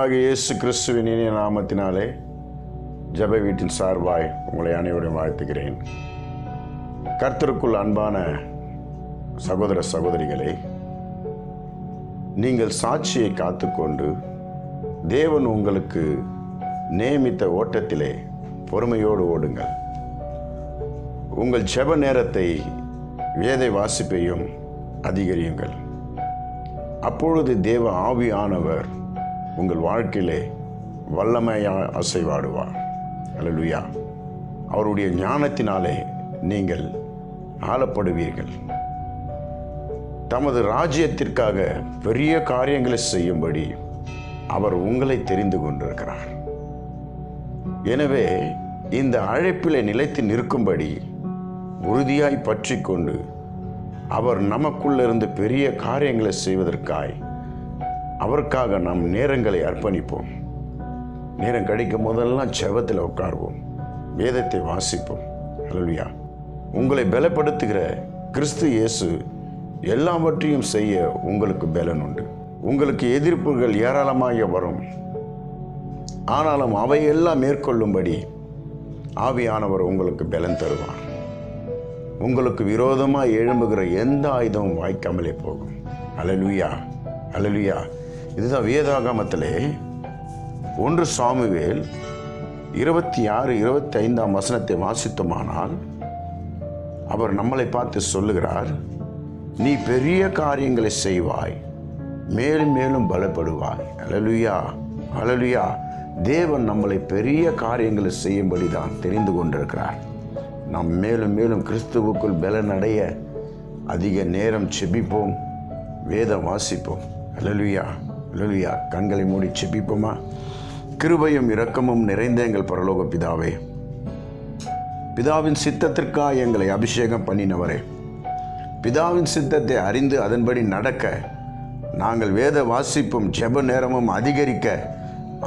கர்த்தராகிய இயேசு கிறிஸ்துவின் இனிய நாமத்தினாலே ஜெப வீட்டின் சார்பாய் உங்களை அனைவரையும் வாழ்த்துகிறேன். கர்த்தருக்குள் அன்பான சகோதர சகோதரிகளே, நீங்கள் சாட்சியை காத்துக்கொண்டு தேவன் உங்களுக்கு நியமித்த ஓட்டத்திலே பொறுமையோடு ஓடுங்கள். உங்கள் ஜெப நேரத்தை வேத வாசிப்பையும் அதிகரியுங்கள். அப்பொழுது தேவ ஆவியானவர் உங்கள் வாழ்க்கையிலே வல்லமையாக அசைவாடுவார். அல்லேலூயா. அவருடைய ஞானத்தினாலே நீங்கள் ஆளப்படுவீர்கள். தமது ராஜ்யத்திற்காக பெரிய காரியங்களை செய்யும்படி அவர் உங்களை தெரிந்து கொண்டிருக்கிறார். எனவே இந்த அழைப்பிலே நிலைத்து நிற்கும்படி உறுதியாய் பற்றி கொண்டு அவர் நமக்குள்ளிருந்து பெரிய காரியங்களை செய்வதற்காய் அவருக்காக நாம் நேரங்களை அர்ப்பணிப்போம். நேரம் கிடைக்கும் போதெல்லாம் ஜெபத்தில் உட்கார்வோம், வேதத்தை வாசிப்போம். அல்லேலூயா. உங்களை பலப்படுத்துகிற கிறிஸ்து இயேசு எல்லாவற்றையும் செய்ய உங்களுக்கு பலன் உண்டு. உங்களுக்கு எதிர்ப்புகள் ஏராளமாக வரும், ஆனாலும் அவையெல்லாம் மேற்கொள்ளும்படி ஆவியானவர் உங்களுக்கு பலன் தருவார். உங்களுக்கு விரோதமாக எழும்புகிற எந்த ஆயுதமும் வாய்க்காமலே போகும். அல்லேலூயா, அல்லேலூயா. இதுதான் வேதாகமத்திலே 1 சாமுவேல் 26-25 வசனத்தை வாசித்தோமானால் அவர் நம்மளை பார்த்து சொல்லுகிறார், நீ பெரிய காரியங்களை செய்வாய், மேலும் மேலும் பலப்படுவாய். அல்லேலூயா, அல்லேலூயா. தேவன் நம்மளை பெரிய காரியங்களை செய்யும்படி தான் தெரிந்து கொண்டிருக்கிறார். நாம் மேலும் மேலும் கிறிஸ்துவுக்குள் பலனடைய அதிக நேரம் செபிப்போம், வேதம் வாசிப்போம். அல்லேலூயா, அல்லேலூயா. கண்களை மூடி செபிப்போமா? கிருபையும் இரக்கமும் நிறைந்த எங்கள் பரலோக பிதாவே, பிதாவின் சித்தத்திற்காக எங்களை அபிஷேகம் பண்ணினவரே, பிதாவின் சித்தத்தை அறிந்து அதன்படி நடக்க நாங்கள் வேத வாசிப்பும் ஜெப நேரமும் அதிகரிக்க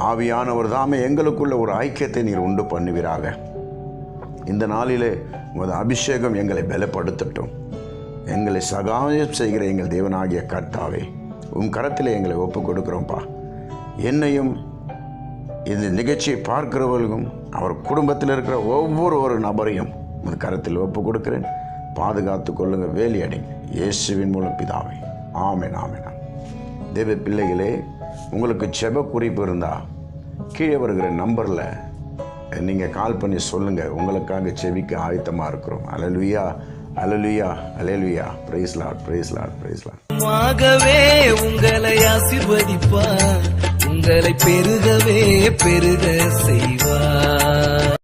ஆவியானவர் தாமே எங்களுக்குள்ள ஒரு ஐக்கியத்தை நீர் உண்டு பண்ணுவீராக. இந்த நாளிலே உமது அபிஷேகம் எங்களை பலப்படுத்தட்டும். எங்களை சகாயம் செய்கிற எங்கள் தேவனாகிய கர்த்தாவே, உன் கரத்தில் எங்களை ஒப்பு கொடுக்குறோம்ப்பா. என்னையும் இந்த நிகழ்ச்சியை பார்க்கிறவர்களுக்கும் அவர் குடும்பத்தில் இருக்கிற ஒவ்வொரு நபரையும் உன் கரத்தில் ஒப்பு கொடுக்கிறேன். பாதுகாத்து கொள்ளுங்க, வேலி அடைங்க. இயேசுவின் மூலம் பிதாவே, ஆமென், ஆமென். தேவ பிள்ளைகளே, உங்களுக்கு ஜெப குறிப்பு இருந்தால் கீழே வருகிற நம்பரில் நீங்கள் கால் பண்ணி சொல்லுங்கள். உங்களுக்காக செவிக்க ஆயத்தமாக இருக்கிறோம். அல்லேலூயா, அல்லேலூயா, அல்லேலூயா. Praise Lord, praise Lord, praise Lord. ஆகவே உங்களை ஆசீர்வதிப்பார், உங்களை பெருகவே பெருக செய்வார்.